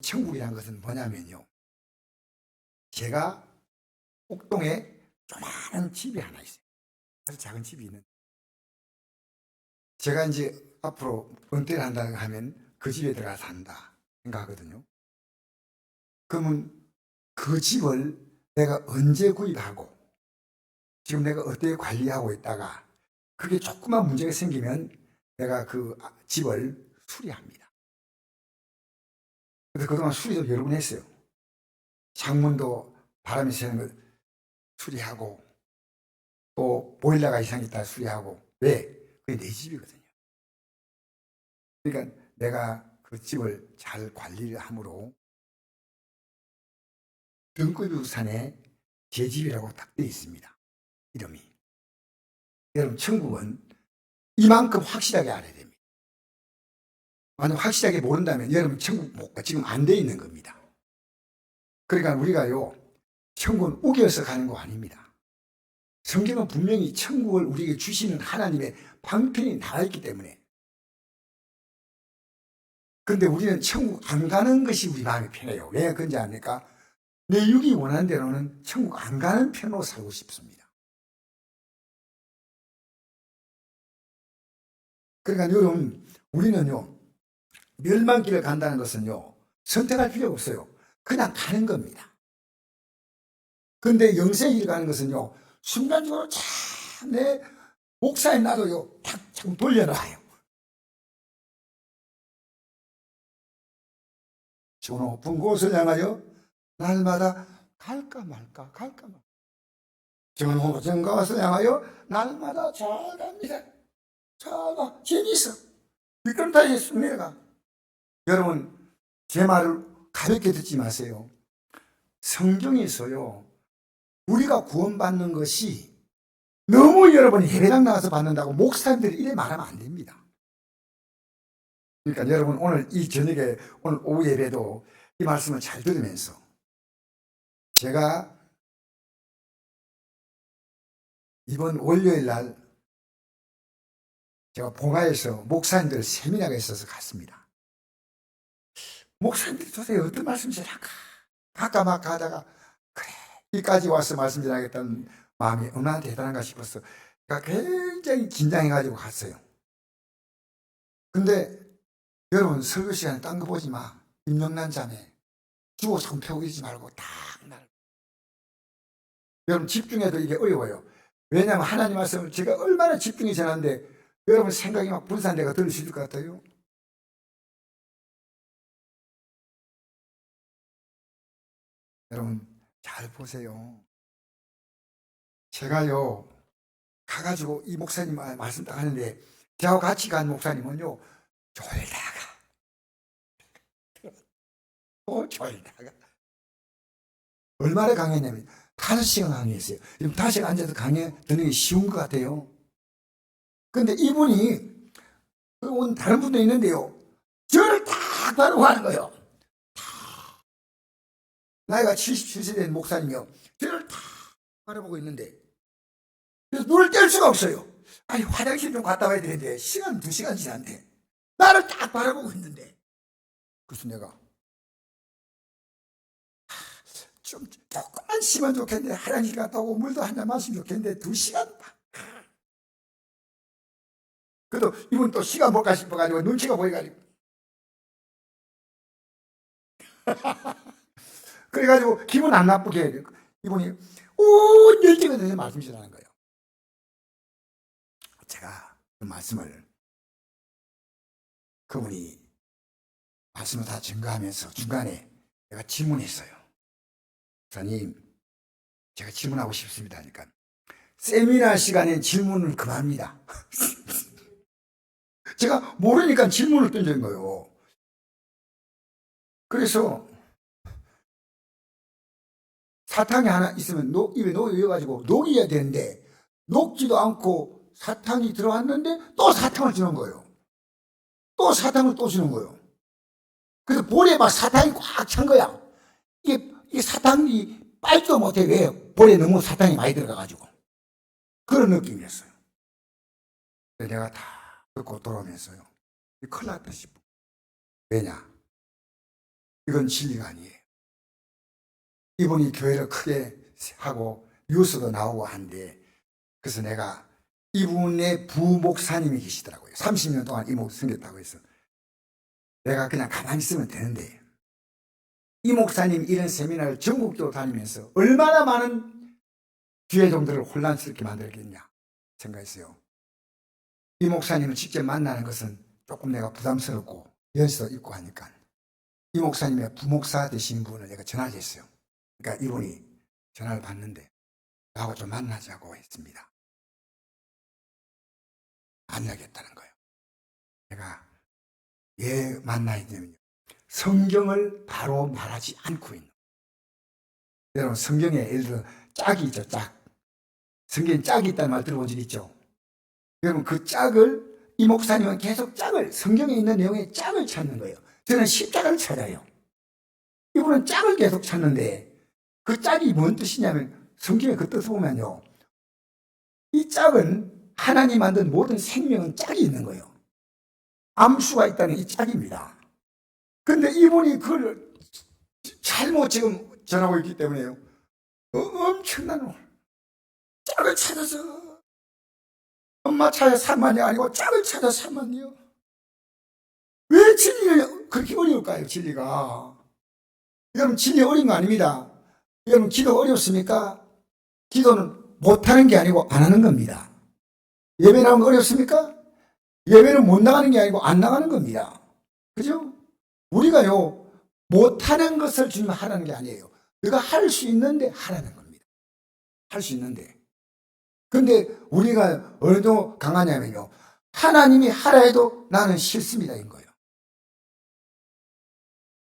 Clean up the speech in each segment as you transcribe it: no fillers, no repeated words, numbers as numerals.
천국이라는 것은 뭐냐면요, 제가 옥동에 조그마한 집이 하나 있어요. 아주 작은 집이 있는, 제가 이제 앞으로 은퇴를 한다고 하면 그 집에 들어가 산다 생각하거든요. 그러면 그 집을 내가 언제 구입하고 지금 내가 어떻게 관리하고 있다가 그게 조그만 문제가 생기면 내가 그 집을 수리합니다. 그래서 그동안 수리도 여러 번 했어요. 창문도 바람이 새는 걸 수리하고, 또 보일러가 이상이 있다 수리하고. 왜? 그게 내 집이거든요. 그러니까 내가 그 집을 잘 관리를 함으로 등급이 우산에 제 집이라고 딱 되어 있습니다. 이름이. 여러분, 천국은 이만큼 확실하게 알아야 됩니다. 만약 확실하게 모른다면 여러분 천국 못 가. 지금 안 돼 있는 겁니다. 그러니까 우리가요, 천국은 우겨서 가는 거 아닙니다. 성경은 분명히 천국을 우리에게 주시는 하나님의 방편이 나와 있기 때문에. 그런데 우리는 천국 안 가는 것이 우리 마음이 편해요. 왜 그런지 압니까? 내 육이 원하는 대로는 천국 안 가는 편으로 살고 싶습니다. 그러니까 여러분, 우리는요, 멸망길을 간다는 것은요, 선택할 필요가 없어요. 그냥 가는 겁니다. 그런데 영생의 길 가는 것은요, 순간적으로 참 내 목사에 나도요, 탁 돌려놔요. 저 높은 곳을 향하여 날마다 갈까 말까, 갈까 말까. 저 높은 곳을 향하여 날마다 잘 갑니다. 잘 가. 재미있어. 미끄럼타기 내려가. 여러분, 제 말을 가볍게 듣지 마세요. 성경에서요, 우리가 구원받는 것이 너무 여러분이 예배당 나가서 받는다고 목사님들이 이래 말하면 안 됩니다. 그러니까 여러분, 오늘 이 저녁에, 오늘 오후 예배도 이 말씀을 잘 들으면서, 제가 이번 월요일 날 제가 봉화에서 목사님들 세미나가 있어서 갔습니다. 목사님들이 도대체 어떤 말씀 전할까? 갈까 말까 하다가, 그래, 여기까지 와서 말씀 전하겠다는 마음이 얼마나 대단한가 싶어서 제가 굉장히 긴장해가지고 갔어요. 근데 여러분, 설교 시간에 딴 거 보지 마. 임영란 자매 주고 자꾸 펴고 말고 딱 날. 여러분, 집중해도 이게 어려워요. 왜냐하면 하나님 말씀을 제가 얼마나 집중이 전하는데 여러분 생각이 막 분산돼가 들으실 것 같아요. 여러분, 잘 보세요. 제가요, 가가지고 이 목사님 말씀 딱 하는데, 저하고 같이 간 목사님은요, 졸다가, 또 졸다가. 얼마나 강했냐면, 5시간 강의했어요. 지금 5시간 앉아서 강의 듣는 게 쉬운 것 같아요. 근데 이분이, 온 다른 분도 있는데요, 저를 딱 바라보고 하는 거예요. 나이가 77세 된 목사님이요, 저를 딱 바라보고 있는데, 그래서 눈을 뗄 수가 없어요. 아니, 화장실 좀 갔다 와야 되는데, 시간 2시간 지났는데, 나를 딱 바라보고 있는데, 그래서 내가, 좀, 조금만 쉬면 좋겠는데, 화장실 갔다 오고 물도 한잔 마시면 좋겠는데, 2시간 반. 그래도 이분 또 시간 볼까 싶어가지고, 눈치가 보여가지고. 그래가지고, 기분 안 나쁘게 해야 돼요. 이분이, 온 열정에 대해서 말씀이시라는 거예요. 제가 그 말씀을, 그분이 말씀을 다 증거하면서 중간에 내가 질문했어요. 목사님, 제가 질문하고 싶습니다 하니까, 세미나 시간엔 질문을 그만합니다. 제가 모르니까 질문을 던진 거예요. 그래서 사탕이 하나 있으면 입에 녹여가지고 녹여야 되는데, 녹지도 않고 사탕이 들어왔는데 또 사탕을 주는 거예요. 또 사탕을 또 주는 거예요. 그래서 볼에 막 사탕이 꽉 찬 거야. 이게 사탕이 빨지도 못해. 왜? 볼에 너무 사탕이 많이 들어가가지고. 그런 느낌이었어요. 내가 다 듣고 돌아오면서요, 큰일 났다 싶어. 왜냐? 이건 진리가 아니에요. 이분이 교회를 크게 하고 뉴스도 나오고 한데, 그래서 내가 이분의 부목사님이 계시더라고요. 30년 동안 이목 섬겼다고 해서 내가 그냥 가만히 있으면 되는데, 이 목사님 이런 세미나를 전국적으로 다니면서 얼마나 많은 교회종들을 혼란스럽게 만들겠냐 생각했어요. 이 목사님을 직접 만나는 것은 조금 내가 부담스럽고 연세도 있고 하니까 이 목사님의 부목사 되신 분을 내가 전화를 했어요. 그러니까 이분이 전화를 받는데 나하고 좀 만나자고 했습니다. 만나겠다는 거예요. 내가 왜 만나야 되냐면요, 성경을 바로 말하지 않고 있는 거예요. 여러분, 성경에 예를 들어 짝이 있죠. 짝. 성경에 짝이 있다는 말 들어본 적 있죠. 여러분, 그 짝을, 이 목사님은 계속 짝을, 성경에 있는 내용의 짝을 찾는 거예요. 저는 십자가를 찾아요. 이분은 짝을 계속 찾는데, 그 짝이 뭔 뜻이냐면, 성경에 그 뜻을 보면요, 이 짝은 하나님 만든 모든 생명은 짝이 있는 거예요. 암수가 있다는 이 짝입니다. 근데 이분이 그걸 잘못 지금 전하고 있기 때문에요, 엄청난 짝을 찾아서, 엄마 찾아 산만이 아니고 짝을 찾아 산만이요. 왜 진리가 그렇게 어려울까요? 진리가. 여러분, 진리 어려운 거 아닙니다. 여러분, 기도 어렵습니까? 기도는 못하는 게 아니고 안 하는 겁니다. 예배 나오는 거 어렵습니까? 예배는 못 나가는 게 아니고 안 나가는 겁니다. 그죠? 우리가요, 못하는 것을 주님 하라는 게 아니에요. 내가 할 수 있는데 하라는 겁니다. 할 수 있는데. 근데 우리가 어느 정도 강하냐면요, 하나님이 하라 해도 나는 싫습니다 인 거예요.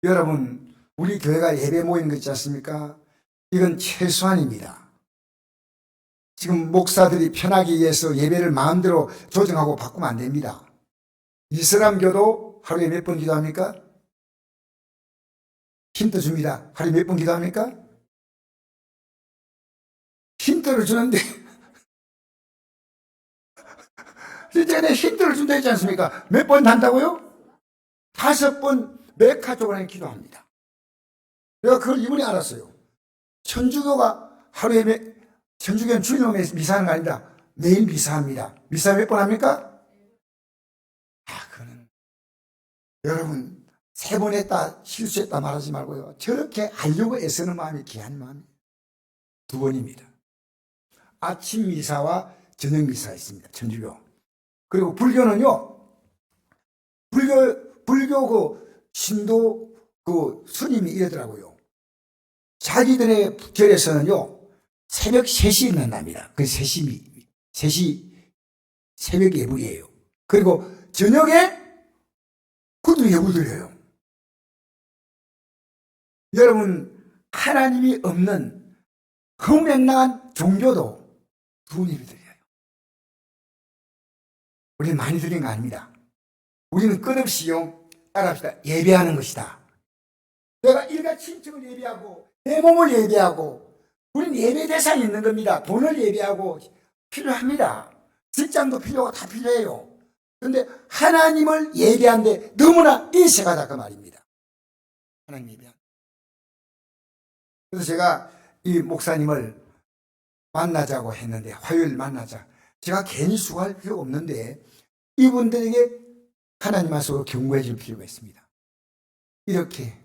여러분, 우리 교회가 예배 모이는 거 있지 않습니까? 이건 최소한입니다. 지금 목사들이 편하기 위해서 예배를 마음대로 조정하고 바꾸면 안 됩니다. 이슬람교도 하루에 몇 번 기도합니까? 힌트 줍니다. 하루에 몇 번 기도합니까? 힌트를 주는데 진짜 내 힌트를 준다 했지 않습니까? 몇 번 한다고요? 5번 메카 쪽으로 기도합니다. 내가 그걸 이분이 알았어요. 천주교가 하루에 천주교는 주일날 미사하는 거 아닙니다. 매일 미사합니다. 미사 몇 번 합니까? 그거는 여러분, 3번 했다 실수했다 말하지 말고요, 저렇게 하려고 애쓰는 마음이 귀한 마음이 2번입니다. 아침 미사와 저녁 미사가 있습니다. 천주교. 그리고 불교는요, 불교 그 신도 그 스님이 이러더라고요. 자기들의 절에서는요, 새벽 3시에 일어납니다. 그 3시 새벽 예불이에요. 그리고 저녁에 그도 예불 드려요. 여러분, 하나님이 없는 허맹랑한 종교도 2번 예배 드려요. 우리는 많이 드린 거 아닙니다. 우리는 끝없이요, 따라합시다. 예배하는 것이다. 내가 일가친척을 예배하고 내 몸을 예배하고, 우리는 예배 대상이 있는 겁니다. 돈을 예배하고 필요합니다. 직장도 필요하고 다 필요해요. 그런데 하나님을 예배하는데 너무나 인색하다 그 말입니다. 하나님 예배한다. 그래서 제가 이 목사님을 만나자고 했는데, 화요일 만나자. 제가 괜히 수고할 필요가 없는데 이분들에게 하나님 말씀으로 경고해 줄 필요가 있습니다. 이렇게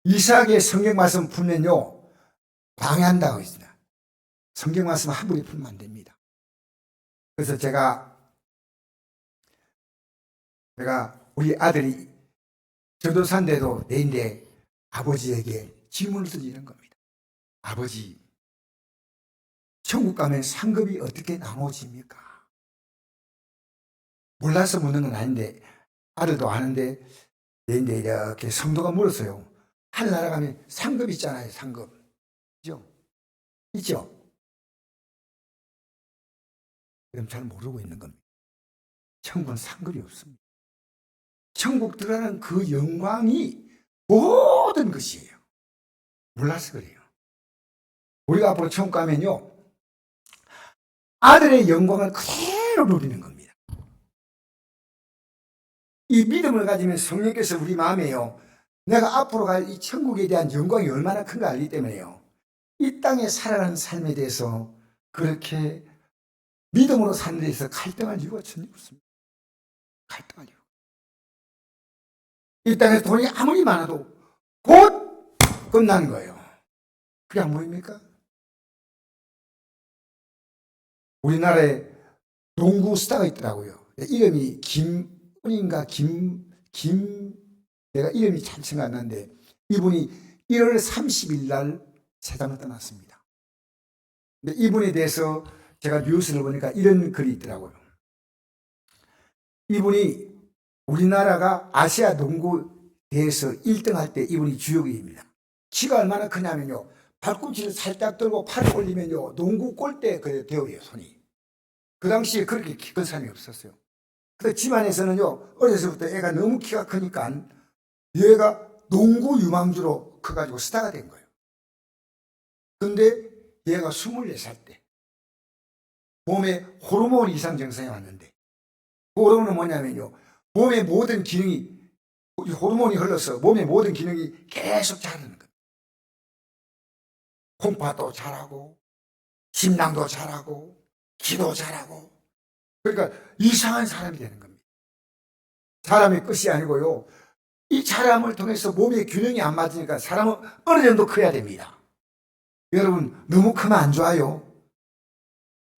이삭의 성경 말씀 풀면요, 방해한다고 했습니다. 성경 말씀 함부로 풀면 안 됩니다. 그래서 제가 우리 아들이 전도사인데도 내인데 아버지에게 질문을 던지는 겁니다. 아버지, 천국 가면 상급이 어떻게 나눠집니까? 몰라서 묻는 건 아닌데, 아들도 아는데, 내인데 이렇게 성도가 물었어요. 하늘나라 가면 상급 있잖아요, 상급. 있죠? 있죠? 그럼 잘 모르고 있는 겁니다. 천국은 상급이 없습니다. 천국 들어가는 그 영광이 모든 것이에요. 몰라서 그래요. 우리가 앞으로 천국 가면요, 아들의 영광을 그대로 누리는 겁니다. 이 믿음을 가지면 성령께서 우리 마음에요, 내가 앞으로 갈 이 천국에 대한 영광이 얼마나 큰가 알기 때문에요. 이 땅에 살아가는 삶에 대해서 그렇게 믿음으로 사는 데 있어서 갈등할 이유가 전혀 없습니다. 갈등할 이유. 이 땅에 돈이 아무리 많아도 곧 끝나는 거예요. 그게 안 보입니까? 우리나라에 농구 스타가 있더라고요. 이름이 김은인가 내가 이름이 잘 생각 안 나는데 이분이 1월 30일 날 세상을 떠났습니다. 근데 이분에 대해서 제가 뉴스를 보니까 이런 글이 있더라고요. 이분이 우리나라가 아시아 농구 대회에서 1등 할 때 이분이 주역입니다. 키가 얼마나 크냐면요. 발꿈치를 살짝 들고 팔을 올리면요. 농구 골대 되어요, 손이. 그 당시에 그렇게 키 큰 사람이 없었어요. 근데 집안에서는요, 어려서부터 애가 너무 키가 크니까 얘가 농구 유망주로 커가지고 스타가 된 거예요. 근데 얘가 24살 때 몸에 호르몬 이상 증상이 왔는데 그 호르몬은 뭐냐면요. 몸의 모든 기능이 호르몬이 흘러서 몸의 모든 기능이 계속 자라는 거예요. 콩팥도 자라고 심낭도 자라고 기도 자라고 그러니까 이상한 사람이 되는 겁니다. 사람의 끝이 아니고요. 이 자람을 통해서 몸의 균형이 안 맞으니까 사람은 어느 정도 커야 됩니다. 여러분 너무 크면 안 좋아요.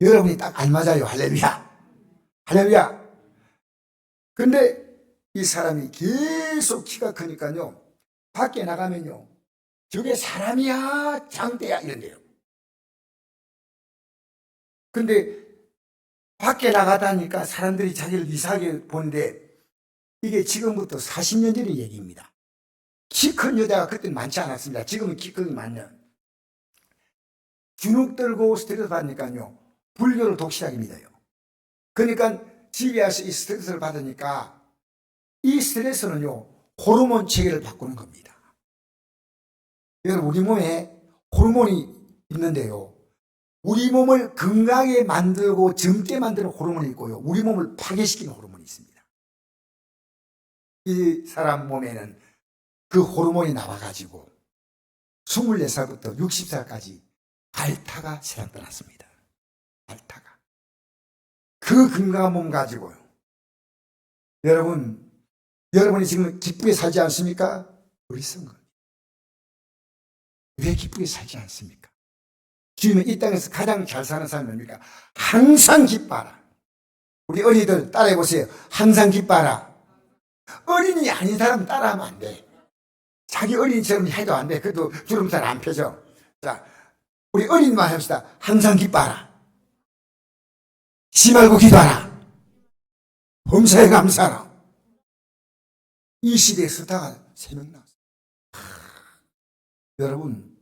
여러분이 딱 알맞아요. 할렐루야. 할렐루야. 근데 이 사람이 계속 키가 크니까요. 밖에 나가면요. 저게 사람이야 장대야 이런데요. 근데 밖에 나가다니까 사람들이 자기를 이상하게 보는데 이게 지금부터 40년 전의 얘기입니다. 키 큰 여자가 그때는 많지 않았습니다. 지금은 키 큰 게 많네요. 주눅 들고 스트레스 받으니까요. 불교를 독실하게 믿어요. 그러니까 집에 와서 이 스트레스를 받으니까 이 스트레스는요. 호르몬 체계를 바꾸는 겁니다. 여러분 우리 몸에 호르몬이 있는데요. 우리 몸을 건강하게 만들고 젊게 만드는 호르몬이 있고요. 우리 몸을 파괴시키는 호르몬이 있습니다. 이 사람 몸에는 그 호르몬이 나와가지고 24살부터 60살까지 알타가 세상 떠났습니다. 알타가. 그 건강한 몸 가지고요. 여러분이 지금 기쁘게 살지 않습니까? 어리석은 겁니다. 왜 기쁘게 살지 않습니까? 주님은 이 땅에서 가장 잘 사는 사람이 뭡니까? 항상 기뻐하라. 우리 어린이들 따라해보세요. 항상 기뻐하라. 어린이 아닌 사람 따라하면 안 돼. 자기 어린이처럼 해도 안 돼. 그래도 주름살 안 펴져. 자, 우리 어린이만 합시다. 항상 기뻐하라. 쉬 말고 기도하라. 범사에 감사하라. 이 시대에 스타가 3명 나왔어요. 여러분,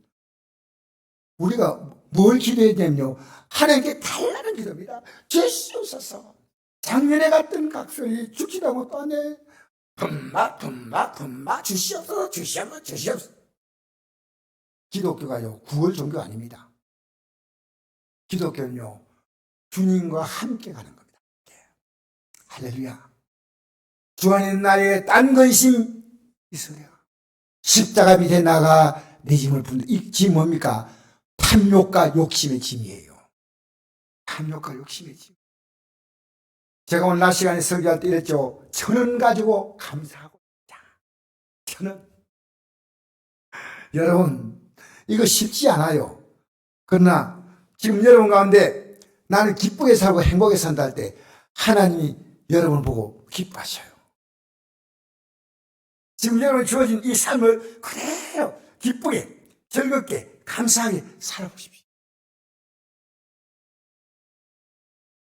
우리가 뭘 기도해야 되냐면요. 하나님께 달라는 기도입니다. 주시옵소서. 작년에 갔던 각설이 죽지도 못도 안 해. 분마 주시옵소서. 기독교가요. 구월 종교 아닙니다. 기독교는요. 주님과 함께 가는 겁니다. 할렐루야. 주안의 날에 딴 근심 있어요. 십자가 밑에 나가 내 짐을 푼다. 이 짐 뭡니까? 탐욕과 욕심의 짐이에요. 탐욕과 욕심의 짐. 제가 오늘 낮 시간에 설교할 때 이랬죠. 1,000원 가지고 감사하고 자, 1,000원. 여러분 이거 쉽지 않아요. 그러나 지금 여러분 가운데 나는 기쁘게 살고 행복하게 산다 할 때 하나님이 여러분을 보고 기뻐하셔요. 지금 여러분 주어진 이 삶을 그대로 기쁘게 즐겁게 감사하게 살아보십시오.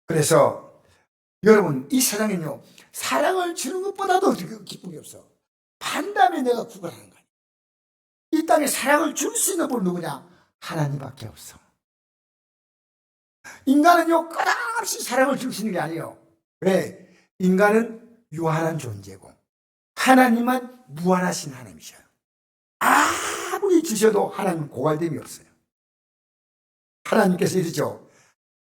그래서 여러분 이 세상에는요 사랑을 주는 것보다도 기쁜 게 없어. 반다음에 내가 구걸하는 거야. 이 땅에 사랑을 줄 수 있는 분은 누구냐? 하나님밖에 없어. 인간은요 끝없이 사랑을 줄 수 있는 게 아니에요. 왜? 인간은 유한한 존재고 하나님은 무한하신 하나님이셔요. 아무리 주셔도 하나님은 고갈됨이 없어요. 하나님께서 이러죠.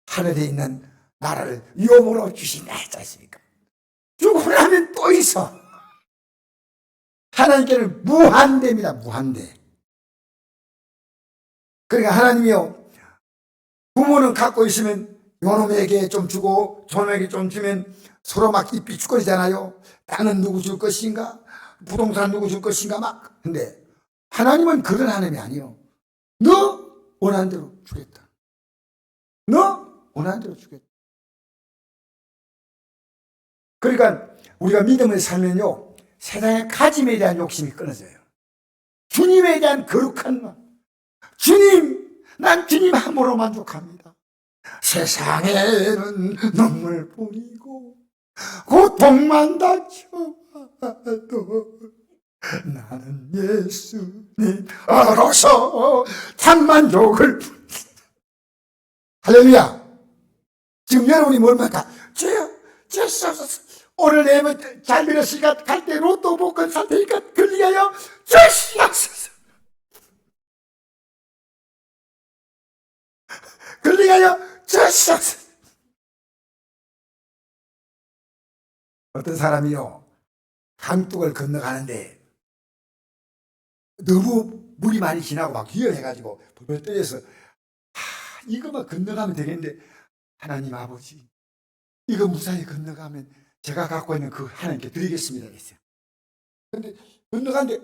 하늘에 있는 나라를 유업으로 주신다 했지 않습니까? 주고 나면 또 있어. 하나님께는 무한대입니다. 무한대. 그러니까 하나님이요, 부모는 갖고 있으면 요놈에게 좀 주고 저놈에게 좀 주면 서로 막 입이 죽거리잖아요. 땅은 누구 줄 것인가, 부동산 누구 줄 것인가 막. 근데 하나님은 그런 하나님이 아니요, 너 원하는 대로 주겠다. 너 원하는 대로 주겠다. 그러니까 우리가 믿음을 살면요, 세상의 가짐에 대한 욕심이 끊어져요. 주님에 대한 거룩한 마음. 주님, 난 주님 함으로 만족합니다. 세상에는 눈물뿐이고 고통만 닥쳐와도 나는 예수님 알아서 참만족을. 할렐루야. 지금 여러분이 뭘 말까? 주여, 오늘 내면 잘 밀었으니까 갈 때 로또 복권 살 테니까 걸리게 하여 주시옵소서. 걸리게 하여 주시옵소서. 어떤 사람이요, 강둑을 건너가는데 너무 물이 많이 지나고 막 위험해가지고 벌벌 떨려서 이거만 건너가면 되겠는데, 하나님 아버지, 이거 무사히 건너가면 제가 갖고 있는 그 하나님께 드리겠습니다 했어요. 그런데 건너가는데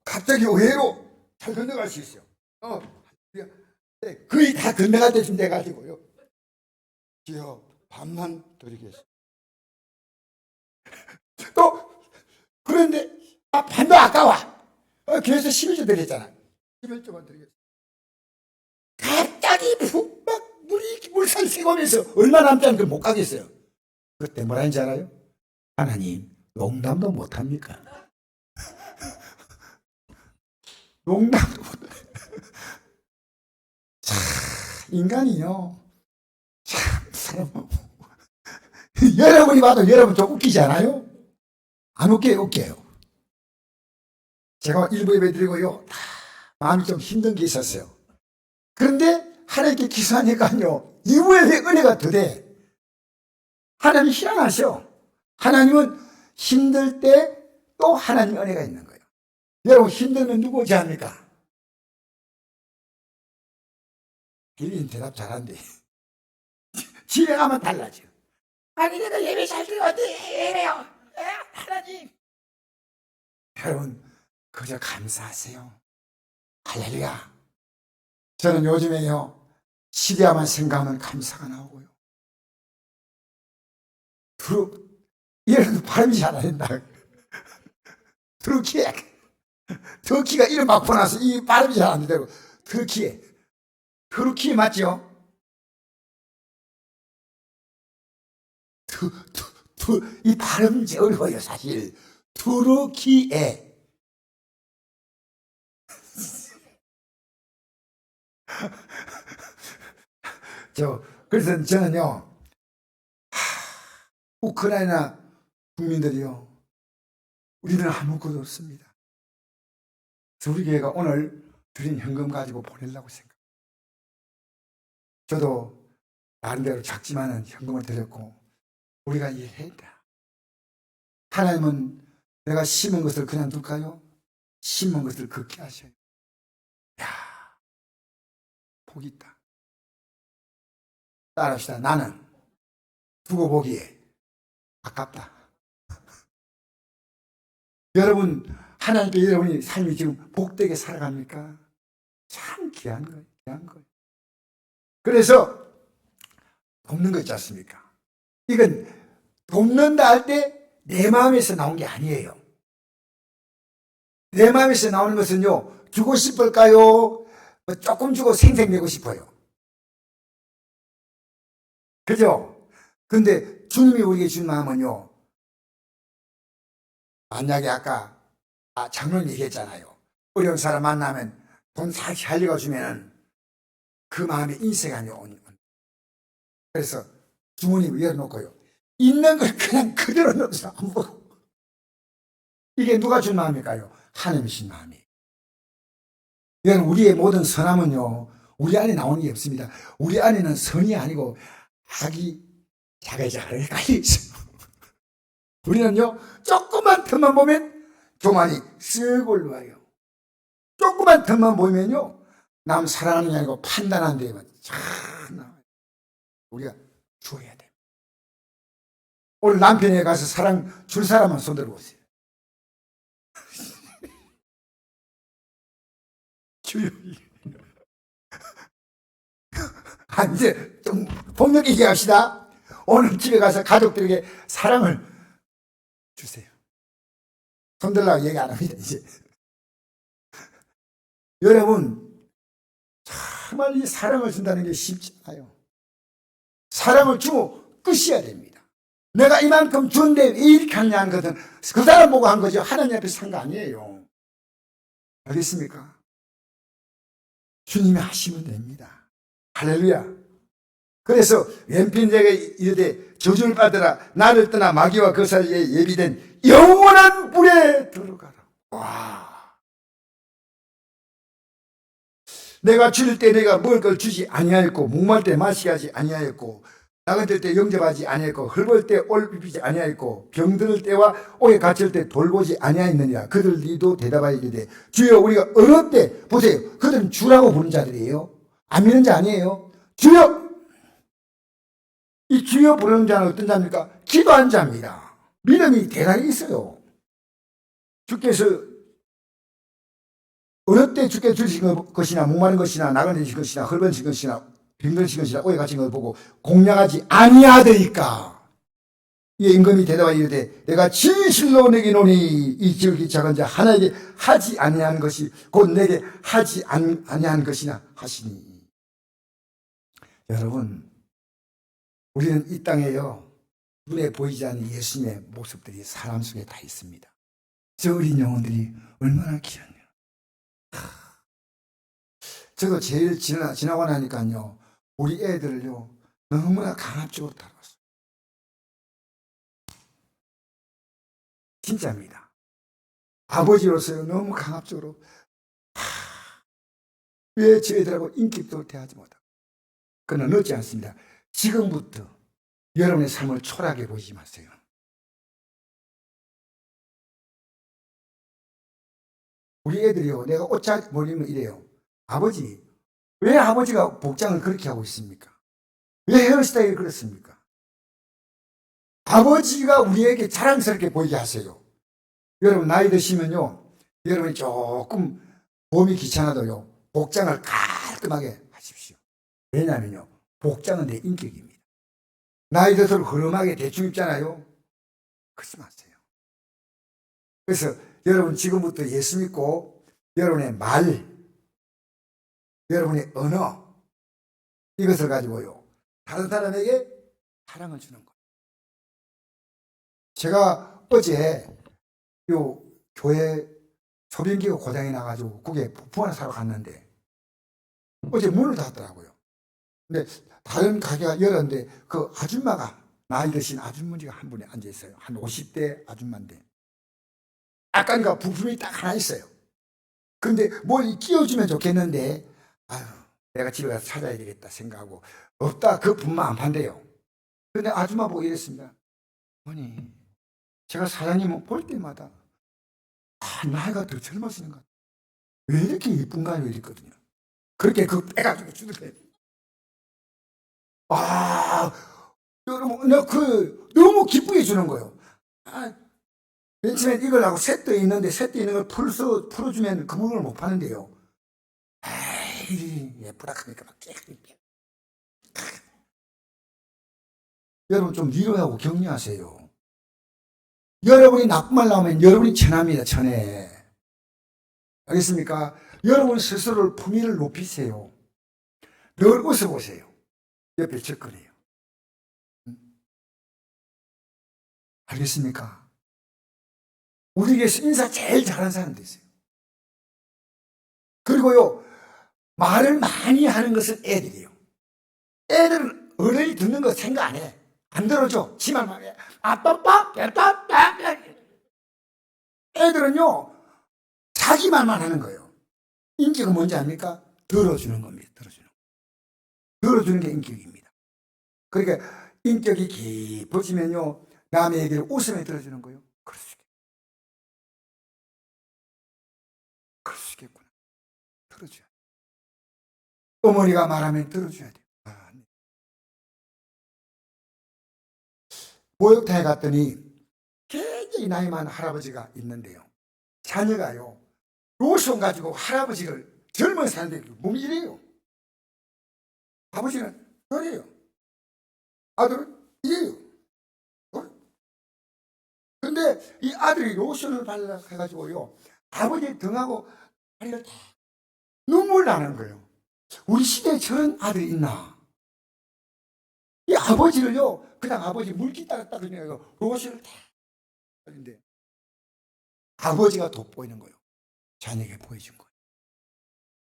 갑자기 의외로 잘 건너갈 수 있어요. 거의 다 건너갈 때쯤 돼가지고요, 주여 반만 드리겠습니다. 또 그런데 반도 아까워. 그래서 11조 드렸잖아. 11조만 드리겠습니다. 갑자기 푹 막 물살 새고 오면서 얼마 남지 않은 걸 못 가겠어요. 그때 뭐라 했는지 알아요? 하나님, 농담도 못합니까? 농담도 못해. 참, 인간이요, 참 사람. 여러분이 봐도 여러분 좀 웃기지 않아요? 안 웃겨요? 웃겨요. 제가 일부 예배 드리고요, 마음이 좀 힘든 게 있었어요. 그런데 하나님께 기도하니까요, 이후에 왜 은혜가 더 돼? 하나님이 희한하셔. 하나님은 힘들 때 또 하나님 은혜가 있는 거예요. 여러분 힘들면 누구 제합니까? 빌린 대답 잘한대. 집에 가면 달라져. 아니 내가 예배 잘 드렸는데 예배요, 하나님. 여러분 그저 감사하세요. 할렐루야. 저는 요즘에요, 시리아만 생각하면 감사가 나오고요. 이런 발음이 잘 안 된다. 터키가 이름 바꿔 놔서 이 발음이 잘 안 되고, 터키 맞죠? 이 발음이 어려워요 사실. 투르키에. 그래서 저는요, 우크라이나 국민들이요, 우리는 아무것도 없습니다. 우리 교회가 오늘 드린 현금 가지고 보내려고 생각합니다. 저도 나름대로 작지만은 현금을 드렸고, 우리가 이해해야 돼. 하나님은 내가 심은 것을 그냥 둘까요? 심은 것을 걷게 하셔요. 야, 복이 있다. 따라합시다. 나는 두고 보기에 아깝다. 여러분, 하나님께 여러분이 삶이 지금 복되게 살아갑니까? 참 귀한 거예요. 귀한 거예요. 그래서 돕는 거 있지 않습니까? 이건 돕는다 할 때 내 마음에서 나온 게 아니에요. 내 마음에서 나오는 것은요, 주고 싶을까요? 조금 주고 생색내고 싶어요. 그죠? 근데 주님이 우리에게 준 마음은요, 만약에 아까 장로님 얘기했잖아요. 어려운 사람 만나면 돈 싹 살려가 주면은 그 마음에 인색이 아니요. 그래서 주머니 열어놓고요, 있는 걸 그냥 그대로 넣어서 안 보고. 이게 누가 준 마음일까요? 하나님이 신 마음이에요. 이건 우리의 모든 선함은요, 우리 안에 나오는 게 없습니다. 우리 안에는 선이 아니고 악이 자글자글 깔려 있어요. 우리는요, 조그만 틈만 보면 조만이 쓱 올라와요. 조그만 틈만 보이면요, 남 사랑하는 게 아니고 판단하는 데만 참 나와요. 우리가 주어야 돼. 오늘 남편에 가서 사랑 줄 사람만 손들어 보세요. 주여. 이제 좀 폭력 얘기합시다. 오늘 집에 가서 가족들에게 사랑을 주세요. 손들라고 얘기 안 합니다, 이제. 여러분, 정말 이 사랑을 준다는 게 쉽지 않아요. 사랑을 주고 끝이어야 됩니다. 내가 이만큼 준데 왜 이렇게 하냐 하는 것은 그 사람 보고 한 거죠. 하나님 앞에서 산 거 아니에요. 알겠습니까? 주님이 하시면 됩니다. 할렐루야. 그래서 왼편자에게 이르되 저주를 받으라. 나를 떠나 마귀와 그 사이에 예비된 영원한 불에 들어가라. 와. 내가 줄 때 내가 먹을 걸 주지 아니하였고, 목말 때 마시게 하지 아니하였고, 나그들 때 영접하지 아니하였고, 헐벌 때 옷 입히지 아니하였고, 병들 때와 옥에 갇힐 때 돌보지 아니하였느니라. 그들도 대답하여 이르되 주여 우리가 어느 때 보세요. 그들은 주라고 부르는 자들이에요. 안 믿는 자 아니에요. 주여. 이 주여 부르는 자는 어떤 자입니까? 기도한 자입니다. 믿음이 대단히 있어요. 주께서 어느 때 주께서 주신 것이나 목마른 것이나 나그네신 것이나 헐벗은 것이나 병들으신 것이나 오해 갇힌 것을 보고 공략하지 아니하더이까. 이에 임금이 대답하여 이르되 내가 진실로 내게 노니 이 지극히 작은 자 하나에게 하지 아니하는 것이 곧 내게 하지 아니하는 것이나 하시니. 여러분, 우리는 이 땅에요, 눈에 보이지 않는 예수님의 모습들이 사람 속에 다 있습니다. 저 어린 영혼들이 얼마나 귀하냐. 저도 제일 지나고 나니까요, 우리 애들을요, 너무나 강압적으로 다뤘어요. 진짜입니다. 아버지로서요, 너무 강압적으로. 왜 저 애들하고 인격적으로 대하지 못하고. 그는 늦지 않습니다. 지금부터 여러분의 삶을 초라하게 보지 마세요. 우리 애들이요, 내가 옷 잘 몰리면 이래요. 아버지, 왜 아버지가 복장을 그렇게 하고 있습니까? 왜 헤어스타일이 그렇습니까? 아버지가 우리에게 자랑스럽게 보이게 하세요. 여러분, 나이 드시면요, 여러분이 조금 몸이 귀찮아도요, 복장을 깔끔하게 하십시오. 왜냐면요, 복장은 내 인격입니다. 나이 들어서 허름하게 대충 입잖아요. 그러지 마세요. 그래서 여러분, 지금부터 예수 믿고 여러분의 말, 여러분의 언어, 이것을 가지고요, 다른 사람에게 사랑을 주는 거예요. 제가 어제 요 교회 소변기가 고장이 나가지고 그게 부품 하나 사러 갔는데 어제 문을 닫았더라고요. 근데 다른 가게가 열었는데 그 아줌마가, 나이 드신 아주머니가 한 분이 앉아 있어요. 한 50대 아줌마인데 아까니까 부품이 딱 하나 있어요. 근데 뭘 끼워주면 좋겠는데, 아유, 내가 집에 가서 찾아야 되겠다 생각하고 없다, 그 분만 안 판대요. 근데 아줌마 보고 이랬습니다. 어머니, 제가 사장님 볼 때마다 나이가 더 젊어지는 것 같아요. 왜 이렇게 예쁜가요? 이랬거든요. 그렇게 그 빼가지고 주는 거예요. 여러분, 너무 기쁘게 주는 거예요. 맨 처음에 이걸 하고 셋도 있는데, 셋도 있는 걸 풀어주면 그 물건을 못 파는데요. 예쁘다 하니까 막 여러분, 좀 위로하고 격려하세요. 여러분이 나쁜 말 나오면 여러분이 천합니다, 천해. 알겠습니까? 여러분 스스로를 품위를 높이세요. 늘 웃어보세요. 옆에 적거리요. 알겠습니까? 우리에게서 인사 제일 잘하는 사람도 있어요. 그리고요, 말을 많이 하는 것은 애들이에요. 애들은 어른이 듣는 거 생각 안 해. 안 들어줘. 지만 해. 아빠빠, 애들은요, 자기 말만 하는 거예요. 인격은 뭔지 압니까? 들어주는 겁니다. 들어주는 게 인격입니다. 그러니까 인격이 깊어지면요, 남의 얘기를 웃으며 들어주는 거예요. 그럴 수 있어요. 수 있겠구나. 들어줘야 돼. 어머니가 말하면 들어줘야 돼. 네. 목욕탕에 갔더니 굉장히 나이 많은 할아버지가 있는데요. 자녀가요, 로션 가지고 할아버지를, 젊은 사람들이 몸이 이래요. 아버지는 저래요. 아들은 이래요. 근데 이 아들이 로션을 발라 해가지고요, 아버지 등하고 다리를 다 눈물 나는 거예요. 우리 시대에 저런 아들이 있나? 이 아버지를요, 그냥 아버지 물기 따랐다 그냥 로션을 다 하는데 아버지가 돋보이는 거예요. 자녀에게 보여준 거예요.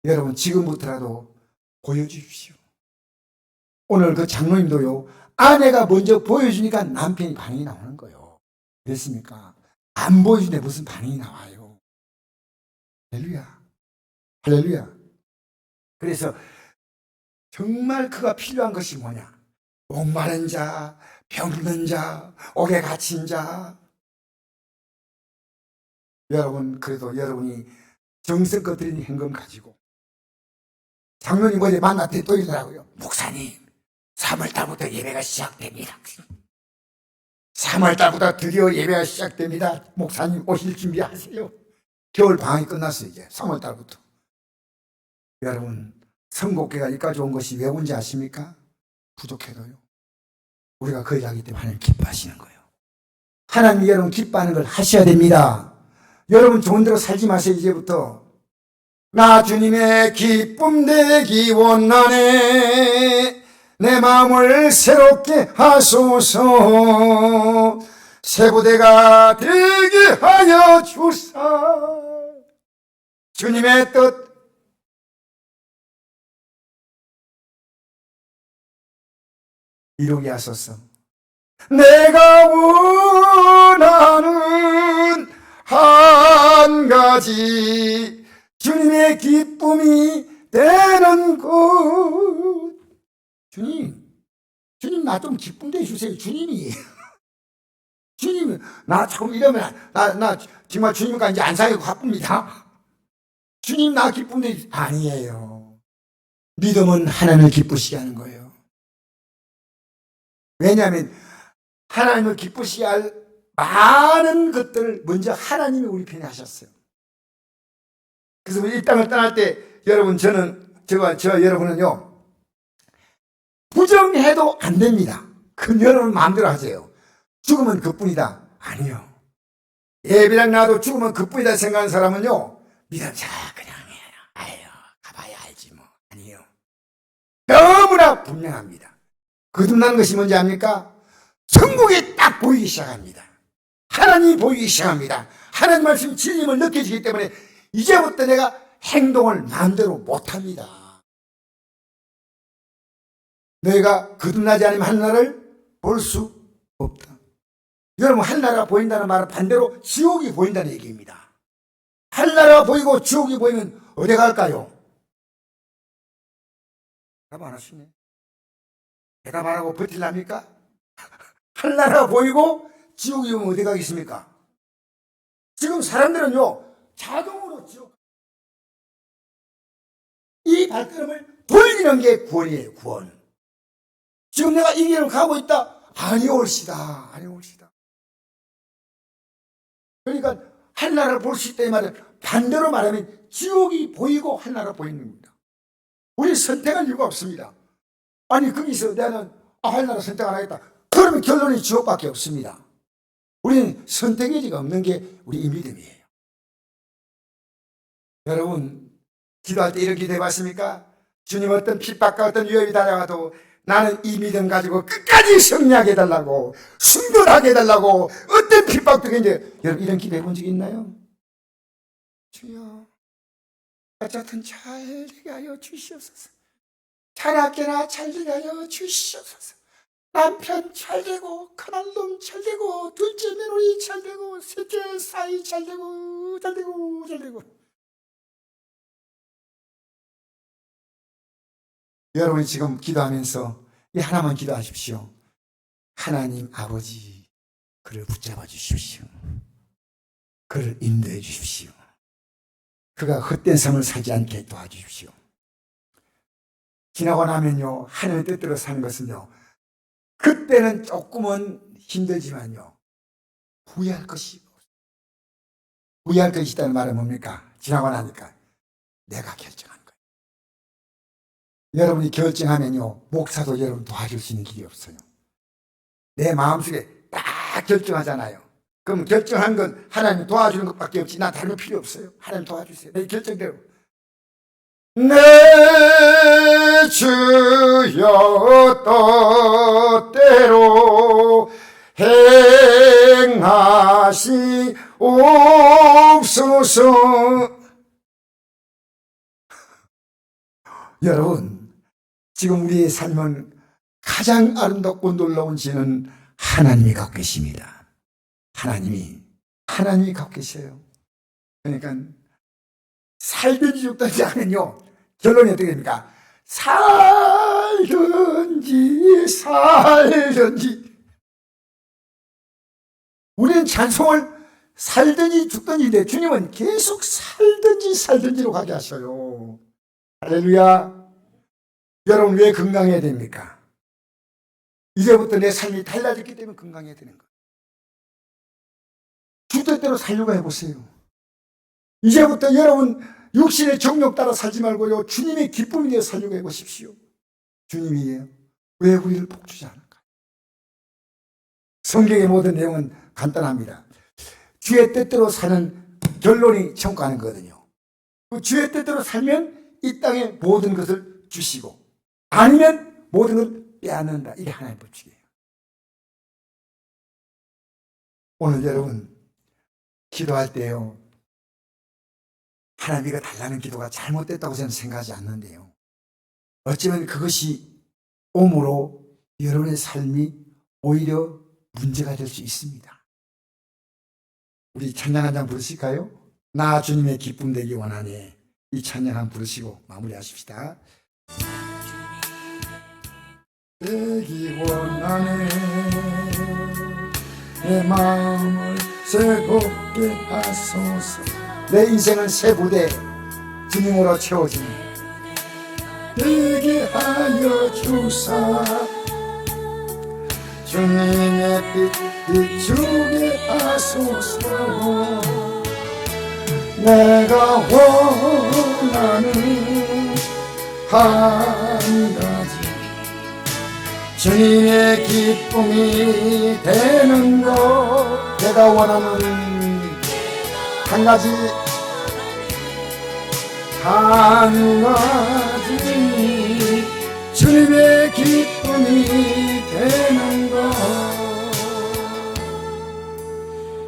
여러분, 지금부터라도 보여주십시오. 오늘 그 장로님도요, 아내가 먼저 보여주니까 남편이 반응이 나오는 거예요. 그랬습니까? 안 보여주는데 무슨 반응이 나와요? 할렐루야. 할렐루야. 그래서 정말 그가 필요한 것이 뭐냐? 목마른 자, 병든 자, 옥에 갇힌 자. 여러분, 그래도 여러분이 정성껏 드린 현금 가지고 장로님 어제 만났더니 또 이러더라고요. 목사님, 3월달부터 예배가 시작됩니다. 3월달부터 드디어 예배가 시작됩니다. 목사님 오실 준비하세요. 겨울 방학이 끝났어요. 이제 3월달부터. 여러분, 선곡회가 여기까지 온 것이 왜 온지 아십니까? 부족해도요, 우리가 그 일하기 때문에 하나님 기뻐하시는 거예요. 하나님, 여러분 기뻐하는 걸 하셔야 됩니다. 여러분 좋은 대로 살지 마세요. 이제부터 나 주님의 기쁨 되기 원하네, 내 마음을 새롭게 하소서, 새 부대가 되게 하여 주사. 주님의 뜻 이루게 하소서. 내가 원하는 한 가지, 주님의 기쁨이 되는 것. 주님 나 좀 기쁨 되게 주세요. 주님이 나 자꾸 이러면 나 정말 주님과 이제 안 사귀고 바쁩니다. 주님 나 기쁨 되게. 아니에요. 믿음은 하나님을 기쁘시게 하는 거예요. 왜냐하면 하나님을 기쁘시게 할 많은 것들을 먼저 하나님이 우리 편에 하셨어요. 그래서 우리 이 땅을 떠날 때 여러분, 저 여러분은요, 부정해도 안 됩니다. 그건 여러분 마음대로 하세요. 죽으면 그뿐이다. 아니요. 예배당 나도 죽으면 그뿐이다 생각하는 사람은요, 믿음, 자 그냥 아유 가봐야 알지 뭐. 아니요. 너무나 분명합니다. 거듭나는 것이 뭔지 압니까? 천국이 딱 보이기 시작합니다. 하나님이 보이기 시작합니다. 하나님 말씀 진림을 느껴지기 때문에 이제부터 내가 행동을 마음대로 못합니다. 너희가 거듭나지 않으면 하늘나라를 볼 수 없다. 여러분, 하늘나라가 보인다는 말은 반대로 지옥이 보인다는 얘기입니다. 하늘나라가 보이고 지옥이 보이면 어디 갈까요? 대답 안 하시네. 대답 안 하고 버틸랍니까? 하늘나라가 보이고 지옥이 오면 어디 가겠습니까? 지금 사람들은요, 자동으로 지옥. 이 발걸음을 돌리는 게 구원이에요, 구원. 지금 내가 이 길을 가고 있다. 아니 옳시다. 그러니까 하늘나라를 볼 수 있다 이 말은 반대로 말하면 지옥이 보이고 하늘나라가 보이는 겁니다. 우리 선택할 이유가 없습니다. 아니 거기서 나는 하늘나라 선택 안 하겠다. 그러면 결론이 지옥밖에 없습니다. 우리는 선택의 여지가 없는 게 우리 이 믿음이에요. 여러분, 기도할 때 이런 기도 해봤습니까? 주님, 어떤 핍박과 어떤 위협이 달려와도 나는 이 믿음 가지고 끝까지 승리하게 해달라고, 순결하게 해달라고. 어떤 핍박도 굉장히. 여러분, 이런 기도 해본 적 있나요? 주여, 어쨌든 잘 되게 하여 주시옵소서. 자녀께나 잘 되게 하여 주시옵소서. 남편 잘 되고, 큰아들 잘 되고, 둘째 며느리 잘 되고, 셋째 사이 잘 되고. 여러분이 지금 기도하면서 이 하나만 기도하십시오. 하나님 아버지, 그를 붙잡아 주십시오. 그를 인도해 주십시오. 그가 헛된 삶을 살지 않게 도와주십시오. 지나고 나면요, 하나님의 뜻대로 사는 것은요, 그때는 조금은 힘들지만요, 후회할 것이 없어요. 후회할 것이 있다는 말은 뭡니까? 지나고 나니까 내가 결정한 거예요. 여러분이 결정하면요, 목사도 여러분 도와줄 수 있는 길이 없어요. 내 마음속에 딱 결정하잖아요. 그럼 결정한 건 하나님 도와주는 것밖에 없지, 나 다른 거 필요 없어요. 하나님 도와주세요. 내 결정대로. 내 주여 뜻대로 행하시옵소서. 여러분, 지금 우리의 삶은 가장 아름답고 놀라운 지는 하나님이 갖고 계십니다. 하나님이 갖고 계셔요. 그러니까 살든지 죽든지 하면요, 결론이 어떻게 됩니까? 살든지. 우리는 찬송을 살든지 죽든지인데 주님은 계속 살든지로 가게 하셔요. 할렐루야. 여러분, 왜 건강해야 됩니까? 이제부터 내 삶이 달라졌기 때문에 건강해야 되는 거예요. 주 뜻대로 살려고 해보세요. 이제부터 여러분 육신의 정욕 따라 살지 말고요, 주님의 기쁨이 되어 살려고 해보십시오. 주님이 왜 우리를 복주지 않을까? 성경의 모든 내용은 간단합니다. 주의 뜻대로 사는 결론이 천국 가는 거거든요. 그 주의 뜻대로 살면 이 땅에 모든 것을 주시고, 아니면 모든 걸 빼앗는다. 이게 하나님의 법칙이에요. 오늘 여러분 기도할 때요, 하나님 이거 달라는 기도가 잘못됐다고 저는 생각하지 않는데요, 어쩌면 그것이 오므로 여러분의 삶이 오히려 문제가 될 수 있습니다. 우리 찬양 한 장 부르실까요? 나 주님의 기쁨 되기 원하네. 이 찬양 한 부르시고 마무리하십시다. 되기 원하네. 내 마음을 새롭게 하소서. 내 인생은 새 부대 주님으로 채워지니 되게 하여 주사. 주님의 빛 비추게 하소서. 내가 원하는 한 가지, 주님의 기쁨이 되는 것. 내가 원하는 한 가지, 한 가지,